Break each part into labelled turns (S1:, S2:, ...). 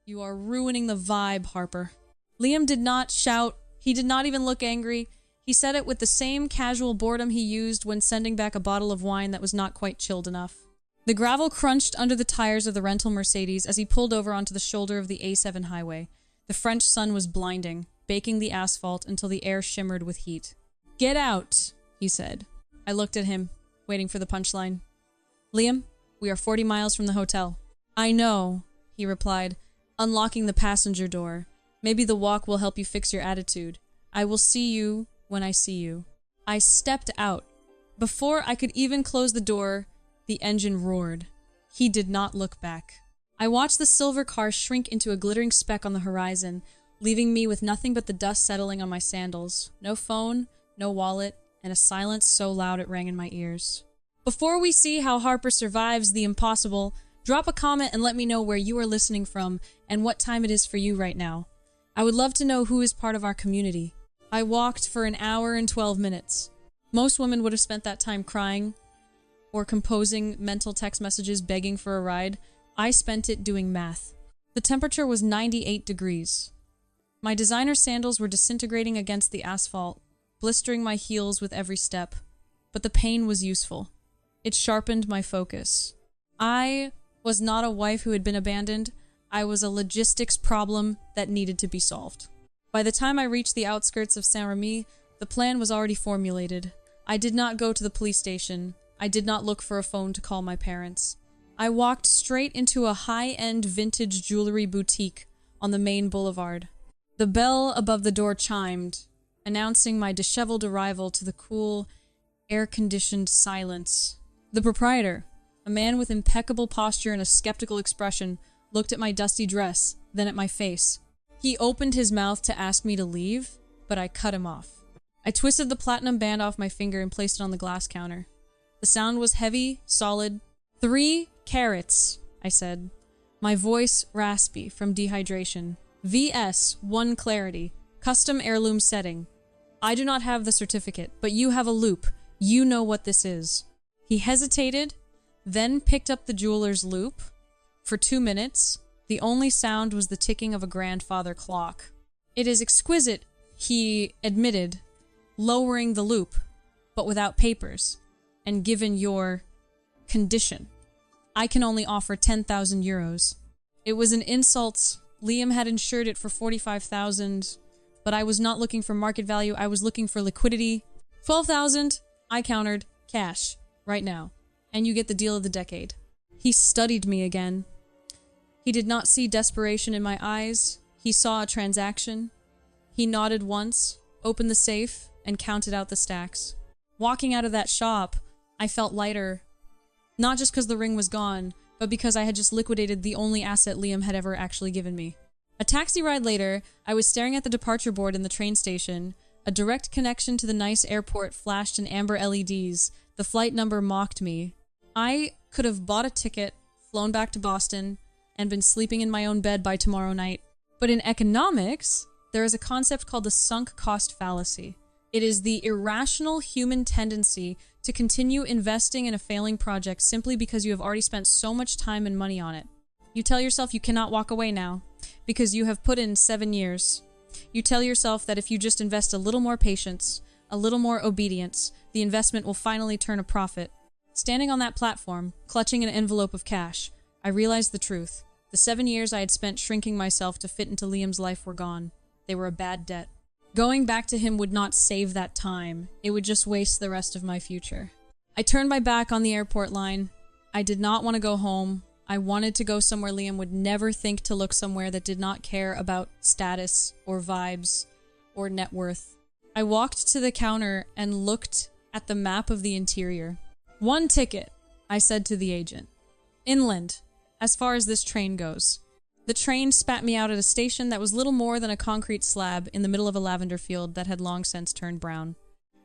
S1: You are ruining the vibe, Harper. Liam did not shout. He did not even look angry. He said it with the same casual boredom he used when sending back a bottle of wine that was not quite chilled enough. The gravel crunched under the tires of the rental Mercedes as he pulled over onto the shoulder of the A7 highway. The French sun was blinding, baking the asphalt until the air shimmered with heat. "Get out," he said. I looked at him, waiting for the punchline. "Liam, we are 40 miles from the hotel." "I know," he replied, unlocking the passenger door. "Maybe the walk will help you fix your attitude. I will see you when I see you." I stepped out. Before I could even close the door, the engine roared. He did not look back. I watched the silver car shrink into a glittering speck on the horizon, leaving me with nothing but the dust settling on my sandals. No phone, no wallet, and a silence so loud it rang in my ears. Before we see how Harper survives the impossible, drop a comment and let me know where you are listening from and what time it is for you right now. I would love to know who is part of our community. I walked for an hour and 12 minutes. Most women would have spent that time crying or composing mental text messages begging for a ride. I spent it doing math. The temperature was 98 degrees. My designer sandals were disintegrating against the asphalt, blistering my heels with every step. But the pain was useful. It sharpened my focus. I was not a wife who had been abandoned. I was a logistics problem that needed to be solved. By the time I reached the outskirts of Saint-Remy, the plan was already formulated. I did not go to the police station. I did not look for a phone to call my parents. I walked straight into a high-end vintage jewelry boutique on the main boulevard. The bell above the door chimed, announcing my disheveled arrival to the cool, air-conditioned silence. The proprietor, a man with impeccable posture and a skeptical expression, looked at my dusty dress, then at my face. He opened his mouth to ask me to leave, but I cut him off. I twisted the platinum band off my finger and placed it on the glass counter. The sound was heavy, solid. 3 carats, I said. My voice raspy from dehydration. VS1 clarity. Custom heirloom setting. I do not have the certificate, but you have a loop. You know what this is. He hesitated, then picked up the jeweler's loop. For 2 minutes, the only sound was the ticking of a grandfather clock. "It is exquisite," he admitted, lowering the loop, "but without papers, and given your condition, I can only offer 10,000 euros. It was an insult. Liam had insured it for 45,000, but I was not looking for market value. I was looking for liquidity. 12,000, I countered, cash, right now, and you get the deal of the decade." He studied me again. He did not see desperation in my eyes. He saw a transaction. He nodded once, opened the safe, and counted out the stacks. Walking out of that shop, I felt lighter. Not just because the ring was gone, but because I had just liquidated the only asset Liam had ever actually given me. A taxi ride later, I was staring at the departure board in the train station. A direct connection to the nice airport flashed in amber LEDs. The flight number mocked me. I could have bought a ticket, flown back to Boston, and been sleeping in my own bed by tomorrow night. But in economics, there is a concept called the sunk cost fallacy. It is the irrational human tendency to continue investing in a failing project simply because you have already spent so much time and money on it. You tell yourself you cannot walk away now, because you have put in 7 years. You tell yourself that if you just invest a little more patience, a little more obedience, the investment will finally turn a profit. Standing on that platform, clutching an envelope of cash, I realized the truth. The 7 years I had spent shrinking myself to fit into Liam's life were gone. They were a bad debt. Going back to him would not save that time. It would just waste the rest of my future. I turned my back on the airport line. I did not want to go home. I wanted to go somewhere Liam would never think to look somewhere that did not care about status or vibes or net worth. I walked to the counter and looked at the map of the interior. "1 ticket," I said to the agent. "Inland, as far as this train goes." The train spat me out at a station that was little more than a concrete slab in the middle of a lavender field that had long since turned brown.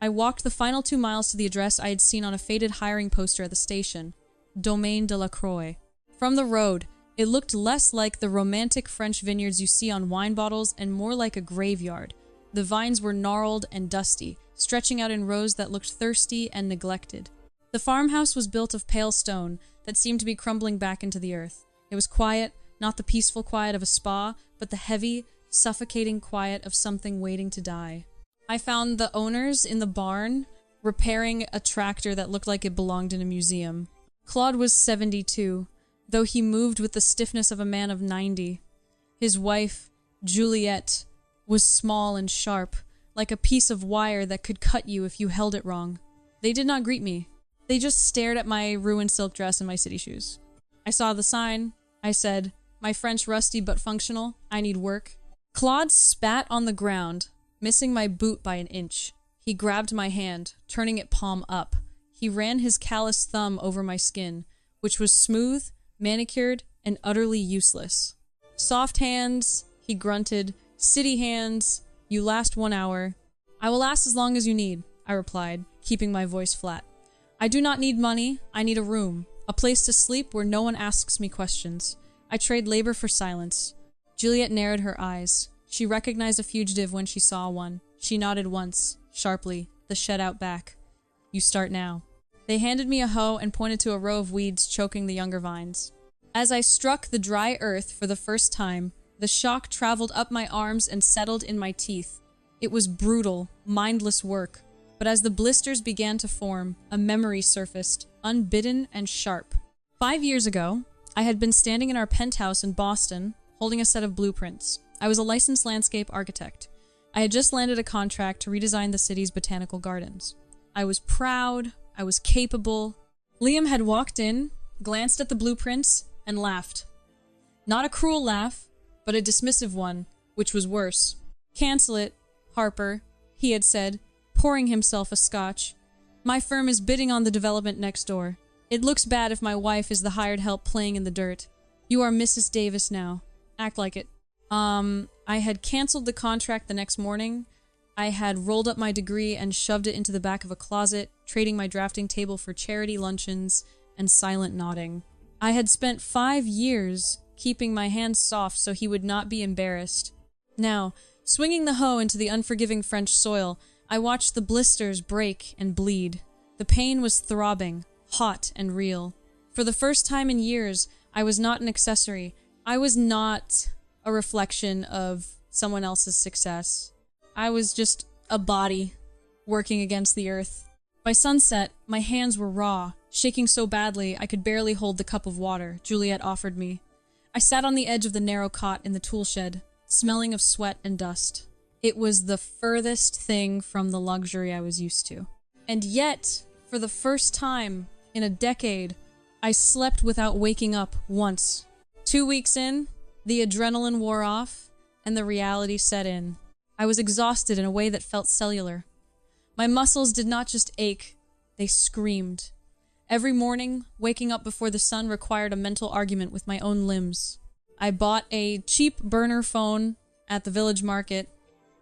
S1: I walked the final 2 miles to the address I had seen on a faded hiring poster at the station. Domaine de la Croix. From the road, it looked less like the romantic French vineyards you see on wine bottles and more like a graveyard. The vines were gnarled and dusty, stretching out in rows that looked thirsty and neglected. The farmhouse was built of pale stone that seemed to be crumbling back into the earth. It was quiet, Not the peaceful quiet of a spa, but the heavy, suffocating quiet of something waiting to die. I found the owners in the barn repairing a tractor that looked like it belonged in a museum. Claude was 72, though he moved with the stiffness of a man of 90. His wife, Juliette, was small and sharp, like a piece of wire that could cut you if you held it wrong. They did not greet me. They just stared at my ruined silk dress and my city shoes. I saw the sign. I said, "My French rusty but functional. I need work." Claude spat on the ground, missing my boot by an inch. He grabbed my hand, turning it palm up. He ran his calloused thumb over my skin, which was smooth, manicured, and utterly useless. "Soft hands," he grunted. "City hands. You last 1 hour." "I will last as long as you need," I replied, keeping my voice flat. "I do not need money. I need a room. A place to sleep where no one asks me questions. I trade labor for silence." Juliette narrowed her eyes. She recognized a fugitive when she saw one. She nodded once, sharply, the shed out back. "You start now." They handed me a hoe and pointed to a row of weeds choking the younger vines. As I struck the dry earth for the first time, the shock traveled up my arms and settled in my teeth. It was brutal, mindless work, but as the blisters began to form, a memory surfaced, unbidden and sharp. 5 years ago, I had been standing in our penthouse in Boston, holding a set of blueprints. I was a licensed landscape architect. I had just landed a contract to redesign the city's botanical gardens. I was proud. I was capable. Liam had walked in, glanced at the blueprints, and laughed. Not a cruel laugh, but a dismissive one, which was worse. "Cancel it, Harper," he had said, pouring himself a scotch. "My firm is bidding on the development next door. It looks bad if my wife is the hired help playing in the dirt. You are Mrs. Davis now. Act like it." I had canceled the contract the next morning. I had rolled up my degree and shoved it into the back of a closet, trading my drafting table for charity luncheons and silent nodding. I had spent 5 years keeping my hands soft so he would not be embarrassed. Now, swinging the hoe into the unforgiving French soil, I watched the blisters break and bleed. The pain was throbbing, hot and real. For the first time in years, I was not an accessory. I was not a reflection of someone else's success. I was just a body working against the earth. By sunset, my hands were raw, shaking so badly I could barely hold the cup of water Juliette offered me. I sat on the edge of the narrow cot in the tool shed, smelling of sweat and dust. It was the furthest thing from the luxury I was used to. And yet, for the first time in a decade, I slept without waking up once. 2 weeks in, the adrenaline wore off, and the reality set in. I was exhausted in a way that felt cellular. My muscles did not just ache, they screamed. Every morning, waking up before the sun required a mental argument with my own limbs. I bought a cheap burner phone at the village market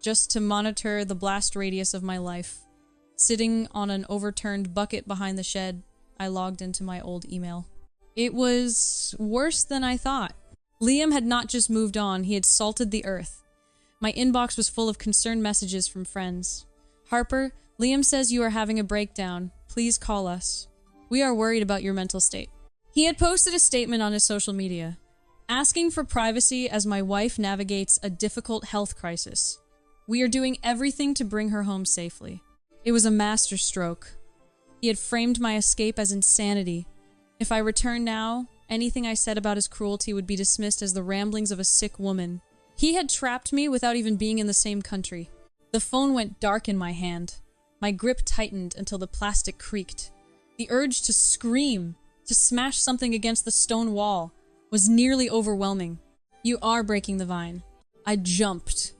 S1: just to monitor the blast radius of my life. Sitting on an overturned bucket behind the shed, I logged into my old email. It was worse than I thought. Liam had not just moved on, he had salted the earth. My inbox was full of concerned messages from friends. "Harper, Liam says you are having a breakdown. Please call us. We are worried about your mental state." He had posted a statement on his social media, asking for privacy as my wife navigates a difficult health crisis. We are doing everything to bring her home safely. It was a masterstroke. He had framed my escape as insanity. If I returned now, anything I said about his cruelty would be dismissed as the ramblings of a sick woman. He had trapped me without even being in the same country. The phone went dark in my hand. My grip tightened until the plastic creaked. The urge to scream, to smash something against the stone wall, was nearly overwhelming. "You are breaking the vine." I jumped.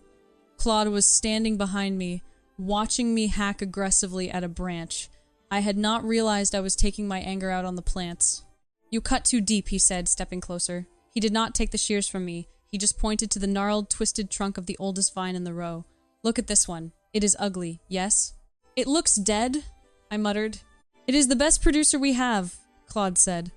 S1: Claude was standing behind me, watching me hack aggressively at a branch. I had not realized I was taking my anger out on the plants. "You cut too deep," he said, stepping closer. He did not take the shears from me. He just pointed to the gnarled, twisted trunk of the oldest vine in the row. "Look at this one. It is ugly, yes?" "It looks dead," I muttered. "It is the best producer we have," Claude said.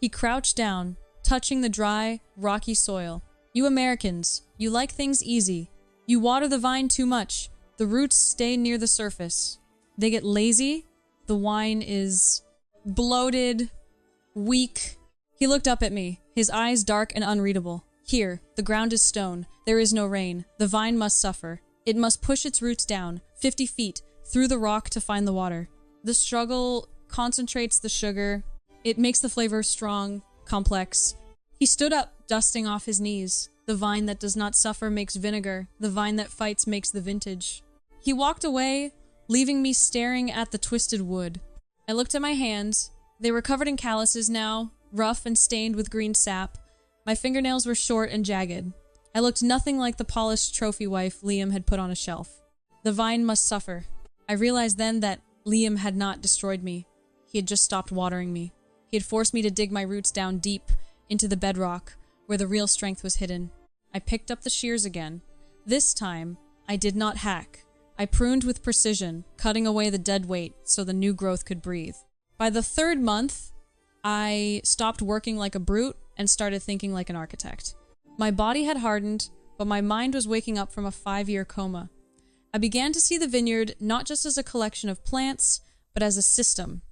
S1: He crouched down, touching the dry, rocky soil. "You Americans, you like things easy. You water the vine too much. The roots stay near the surface. They get lazy. The wine is bloated, weak." He looked up at me, his eyes dark and unreadable. Here, the ground is stone. There is no rain. The vine must suffer. It must push its roots down, 50 feet, through the rock to find the water. The struggle concentrates the sugar. It makes the flavor strong, complex. He stood up, dusting off his knees. The vine that does not suffer makes vinegar. The vine that fights makes the vintage. He walked away, leaving me staring at the twisted wood. I looked at my hands. They were covered in calluses now, rough and stained with green sap. My fingernails were short and jagged. I looked nothing like the polished trophy wife Liam had put on a shelf. The vine must suffer. I realized then that Liam had not destroyed me. He had just stopped watering me. He had forced me to dig my roots down deep into the bedrock, where the real strength was hidden. I picked up the shears again. This time, I did not hack. I pruned with precision, cutting away the dead weight so the new growth could breathe. By the 3rd month, I stopped working like a brute and started thinking like an architect. My body had hardened, but my mind was waking up from a 5-year coma. I began to see the vineyard not just as a collection of plants, but as a system.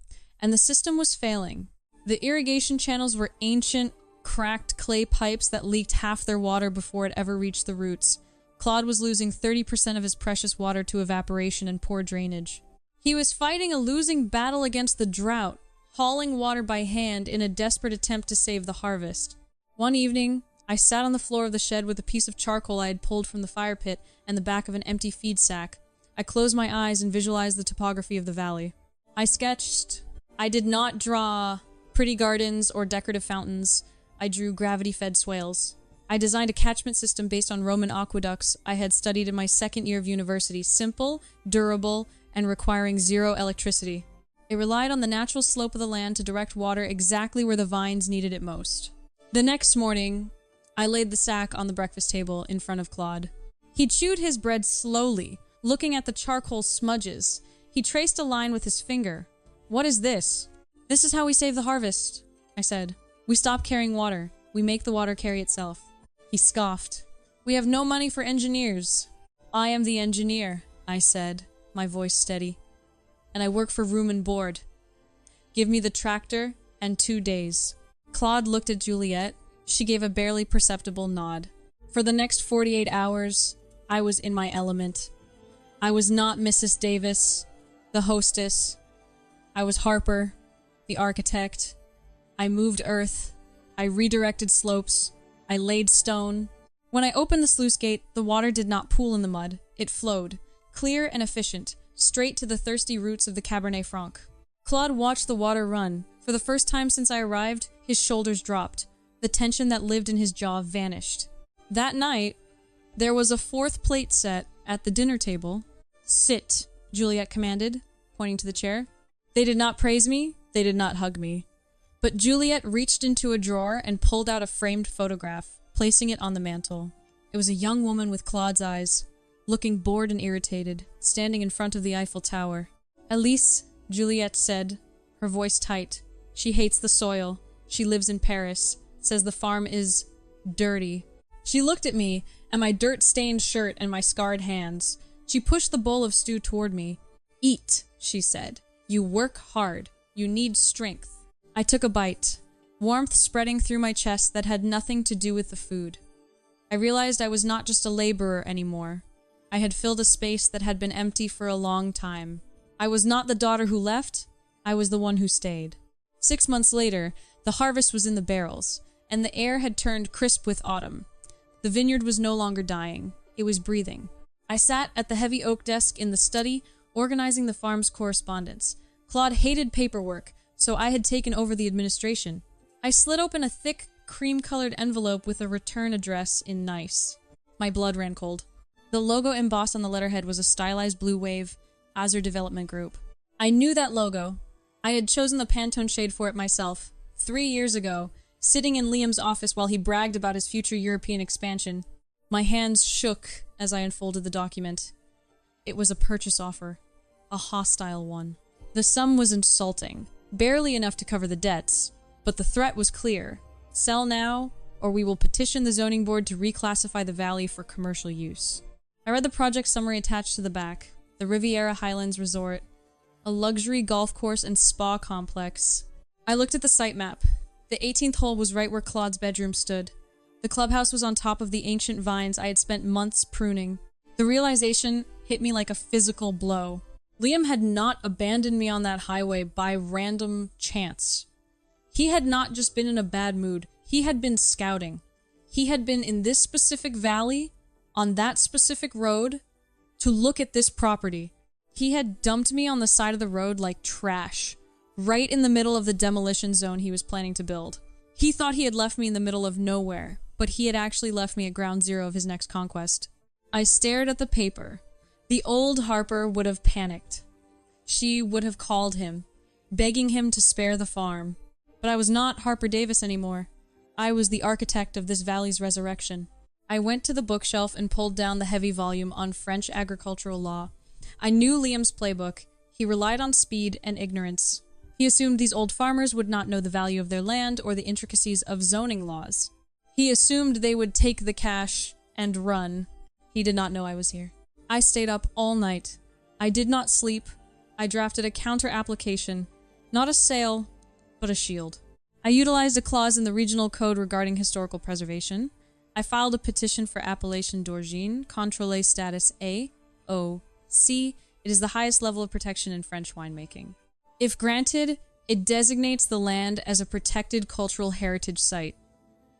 S1: And the system was failing. The irrigation channels were ancient, cracked clay pipes that leaked half their water before it ever reached the roots. Claude was losing 30% of his precious water to evaporation and poor drainage. He was fighting a losing battle against the drought, hauling water by hand in a desperate attempt to save the harvest. One evening, I sat on the floor of the shed with a piece of charcoal I had pulled from the fire pit and the back of an empty feed sack. I closed my eyes and visualized the topography of the valley. I sketched. I did not draw pretty gardens or decorative fountains. I drew gravity-fed swales. I designed a catchment system based on Roman aqueducts I had studied in my 2nd year of university, simple, durable, and requiring 0 electricity. It relied on the natural slope of the land to direct water exactly where the vines needed it most. The next morning, I laid the sack on the breakfast table in front of Claude. He chewed his bread slowly, looking at the charcoal smudges. He traced a line with his finger. "What is this?" "This is how we save the harvest," I said. "We stop carrying water. We make the water carry itself." He scoffed. "We have no money for engineers." "I am the engineer," I said, my voice steady. "And I work for room and board. Give me the tractor and 2 days." Claude looked at Juliet. She gave a barely perceptible nod. For the next 48 hours, I was in my element. I was not Mrs. Davis, the hostess. I was Harper, the architect. I moved earth. I redirected slopes. I laid stone. When I opened the sluice gate, the water did not pool in the mud. It flowed, clear and efficient, straight to the thirsty roots of the Cabernet Franc. Claude watched the water run. For the first time since I arrived, his shoulders dropped. The tension that lived in his jaw vanished. That night, there was a 4th plate set at the dinner table. "Sit," Juliet commanded, pointing to the chair. They did not praise me. They did not hug me. But Juliet reached into a drawer and pulled out a framed photograph, placing it on the mantel. It was a young woman with Claude's eyes, looking bored and irritated, standing in front of the Eiffel Tower. "Elise," Juliet said, her voice tight. "She hates the soil. She lives in Paris. Says the farm is dirty." She looked at me and my dirt-stained shirt and my scarred hands. She pushed the bowl of stew toward me. "Eat," she said. "You work hard. You need strength." I took a bite, warmth spreading through my chest that had nothing to do with the food. I realized I was not just a laborer anymore. I had filled a space that had been empty for a long time. I was not the daughter who left. I was the one who stayed. 6 months later, the harvest was in the barrels, and the air had turned crisp with autumn. The vineyard was no longer dying. It was breathing. I sat at the heavy oak desk in the study, organizing the farm's correspondence. Claude hated paperwork, so I had taken over the administration. I slid open a thick, cream-colored envelope with a return address in nice. My blood ran cold. The logo embossed on the letterhead was a stylized blue wave, Azure Development Group. I knew that logo. I had chosen the Pantone shade for it myself, 3 years ago, sitting in Liam's office while he bragged about his future European expansion. My hands shook as I unfolded the document. It was a purchase offer. A hostile one. The sum was insulting, barely enough to cover the debts, but the threat was clear. Sell now, or we will petition the zoning board to reclassify the valley for commercial use. I read the project summary attached to the back. The Riviera Highlands Resort, a luxury golf course and spa complex. I looked at the site map. The 18th hole was right where Claude's bedroom stood. The clubhouse was on top of the ancient vines I had spent months pruning. The realization hit me like a physical blow. Liam had not abandoned me on that highway by random chance. He had not just been in a bad mood. He had been scouting. He had been in this specific valley, on that specific road, to look at this property. He had dumped me on the side of the road like trash, right in the middle of the demolition zone he was planning to build. He thought he had left me in the middle of nowhere, but he had actually left me at ground zero of his next conquest. I stared at the paper. The old Harper would have panicked. She would have called him, begging him to spare the farm. But I was not Harper Davis anymore. I was the architect of this valley's resurrection. I went to the bookshelf and pulled down the heavy volume on French agricultural law. I knew Liam's playbook. He relied on speed and ignorance. He assumed these old farmers would not know the value of their land or the intricacies of zoning laws. He assumed they would take the cash and run. He did not know I was here. I stayed up all night. I did not sleep. I drafted a counter-application. Not a sale, but a shield. I utilized a clause in the regional code regarding historical preservation. I filed a petition for appellation d'origine, contrôlé status A, O, C. It is the highest level of protection in French winemaking. If granted, it designates the land as a protected cultural heritage site.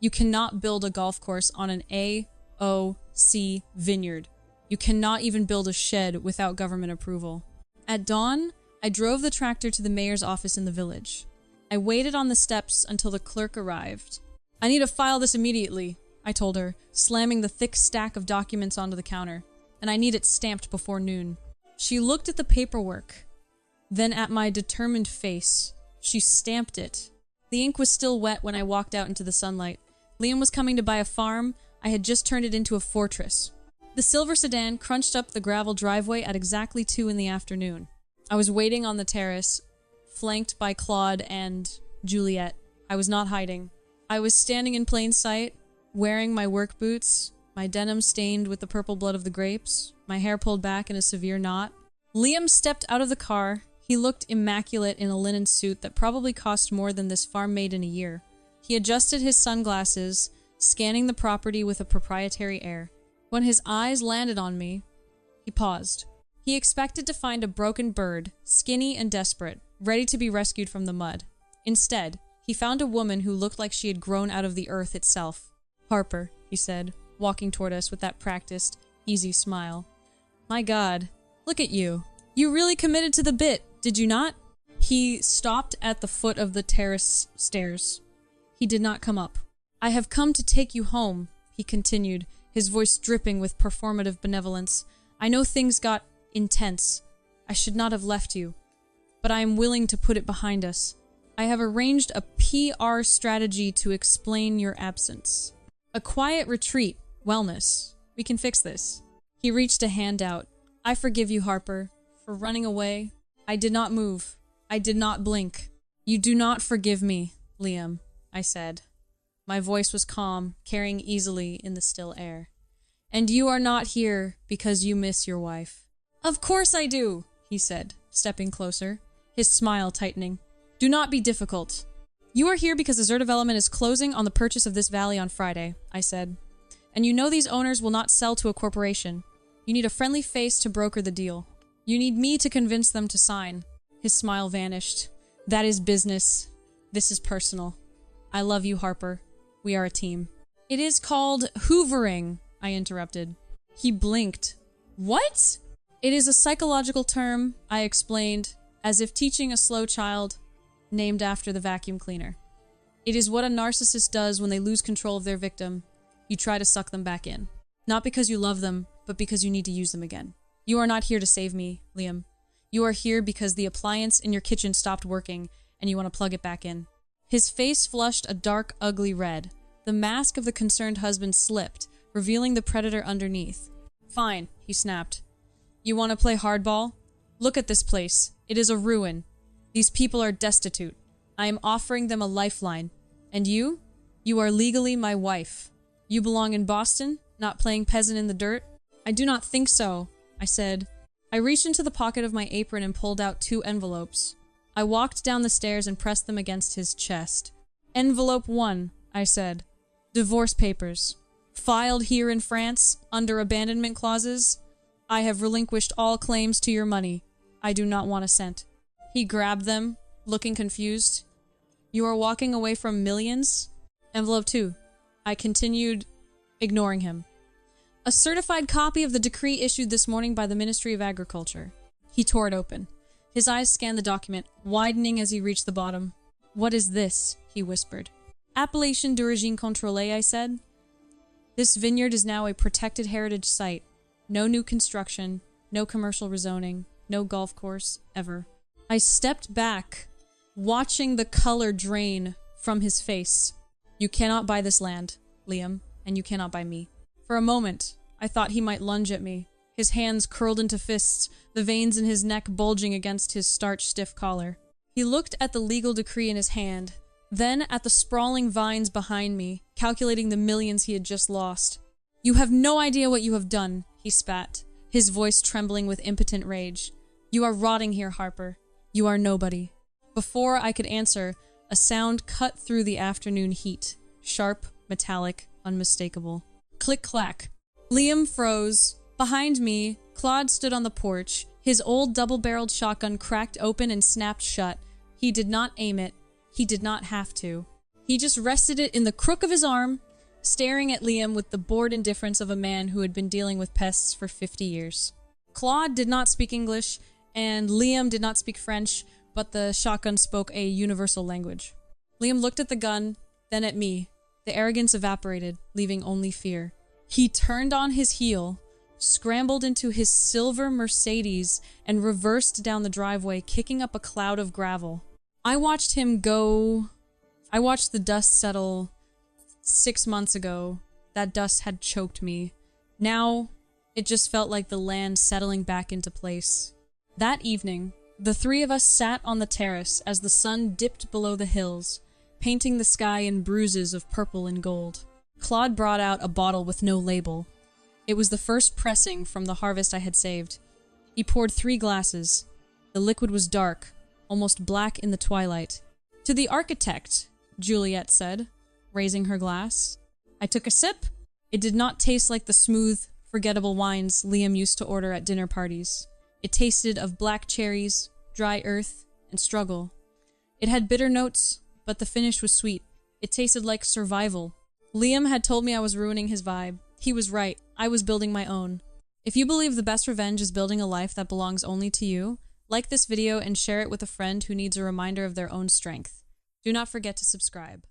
S1: You cannot build a golf course on an A, O, C vineyard. You cannot even build a shed without government approval. At dawn, I drove the tractor to the mayor's office in the village. I waited on the steps until the clerk arrived. "I need to file this immediately," I told her, slamming the thick stack of documents onto the counter. "And I need it stamped before noon." She looked at the paperwork, then at my determined face. She stamped it. The ink was still wet when I walked out into the sunlight. Liam was coming to buy a farm. I had just turned it into a fortress. The silver sedan crunched up the gravel driveway at exactly 2 in the afternoon. I was waiting on the terrace, flanked by Claude and Juliet. I was not hiding. I was standing in plain sight, wearing my work boots, my denim stained with the purple blood of the grapes, my hair pulled back in a severe knot. Liam stepped out of the car. He looked immaculate in a linen suit that probably cost more than this farm made in a year. He adjusted his sunglasses, scanning the property with a proprietary air. When his eyes landed on me, he paused. He expected to find a broken bird, skinny and desperate, ready to be rescued from the mud. Instead, he found a woman who looked like she had grown out of the earth itself. "Harper," he said, walking toward us with that practiced, easy smile. "My God, look at you. You really committed to the bit, did you not?" He stopped at the foot of the terrace stairs. He did not come up. "I have come to take you home," he continued, his voice dripping with performative benevolence. "I know things got intense. I should not have left you. But I am willing to put it behind us. I have arranged a PR strategy to explain your absence. A quiet retreat. Wellness. We can fix this." He reached a hand out. "I forgive you, Harper, for running away. I did not move. I did not blink." "You do not forgive me, Liam," I said. My voice was calm, carrying easily in the still air. "And you are not here because you miss your wife." "Of course I do," he said, stepping closer, his smile tightening. "Do not be difficult. You are here because Azure Development is closing on the purchase of this valley on Friday," I said. "And you know these owners will not sell to a corporation. You need a friendly face to broker the deal. You need me to convince them to sign." His smile vanished. "That is business. This is personal. I love you, Harper. We are a team." "It is called hoovering," I interrupted. He blinked. "What?" "It is a psychological term," I explained, as if teaching a slow child, named after the vacuum cleaner. "It is what a narcissist does when they lose control of their victim. You try to suck them back in. Not because you love them, but because you need to use them again. You are not here to save me, Liam. You are here because the appliance in your kitchen stopped working, and you want to plug it back in." His face flushed a dark, ugly red. The mask of the concerned husband slipped, revealing the predator underneath. "Fine," he snapped. "You want to play hardball? Look at this place. It is a ruin. These people are destitute. I am offering them a lifeline. And you? You are legally my wife. You belong in Boston, not playing peasant in the dirt?" "I do not think so," I said. I reached into the pocket of my apron and pulled out 2 envelopes. I walked down the stairs and pressed them against his chest. "Envelope 1, I said. Divorce papers. Filed here in France, under abandonment clauses. I have relinquished all claims to your money. I do not want a cent. He grabbed them, looking confused. You are walking away from millions? Envelope 2. I continued, ignoring him. A certified copy of the decree issued this morning by the Ministry of Agriculture. He tore it open. His eyes scanned the document, widening as he reached the bottom. What is this? He whispered. Appellation d'origine contrôlée, I said. This vineyard is now a protected heritage site. No new construction, no commercial rezoning, no golf course, ever. I stepped back, watching the color drain from his face. You cannot buy this land, Liam, and you cannot buy me. For a moment, I thought he might lunge at me, his hands curled into fists, the veins in his neck bulging against his starch-stiff collar. He looked at the legal decree in his hand, then at the sprawling vines behind me, calculating the millions he had just lost. You have no idea what you have done, he spat, his voice trembling with impotent rage. You are rotting here, Harper. You are nobody. Before I could answer, a sound cut through the afternoon heat. Sharp, metallic, unmistakable. Click-clack. Liam froze. Behind me, Claude stood on the porch, his old double-barreled shotgun cracked open and snapped shut. He did not aim it. He did not have to. He just rested it in the crook of his arm, staring at Liam with the bored indifference of a man who had been dealing with pests for 50 years. Claude did not speak English, and Liam did not speak French, but the shotgun spoke a universal language. Liam looked at the gun, then at me. The arrogance evaporated, leaving only fear. He turned on his heel, scrambled into his silver Mercedes, and reversed down the driveway, kicking up a cloud of gravel. I watched him go... I watched the dust settle 6 months ago. That dust had choked me. Now, it just felt like the land settling back into place. That evening, the three of us sat on the terrace as the sun dipped below the hills, painting the sky in bruises of purple and gold. Claude brought out a bottle with no label. It was the first pressing from the harvest I had saved. He poured 3 glasses. The liquid was dark, almost black in the twilight. To the architect, Juliet said, raising her glass. I took a sip. It did not taste like the smooth, forgettable wines Liam used to order at dinner parties. It tasted of black cherries, dry earth, and struggle. It had bitter notes, but the finish was sweet. It tasted like survival. Liam had told me I was ruining his vibe. He was right. I was building my own. If you believe the best revenge is building a life that belongs only to you, like this video and share it with a friend who needs a reminder of their own strength. Do not forget to subscribe.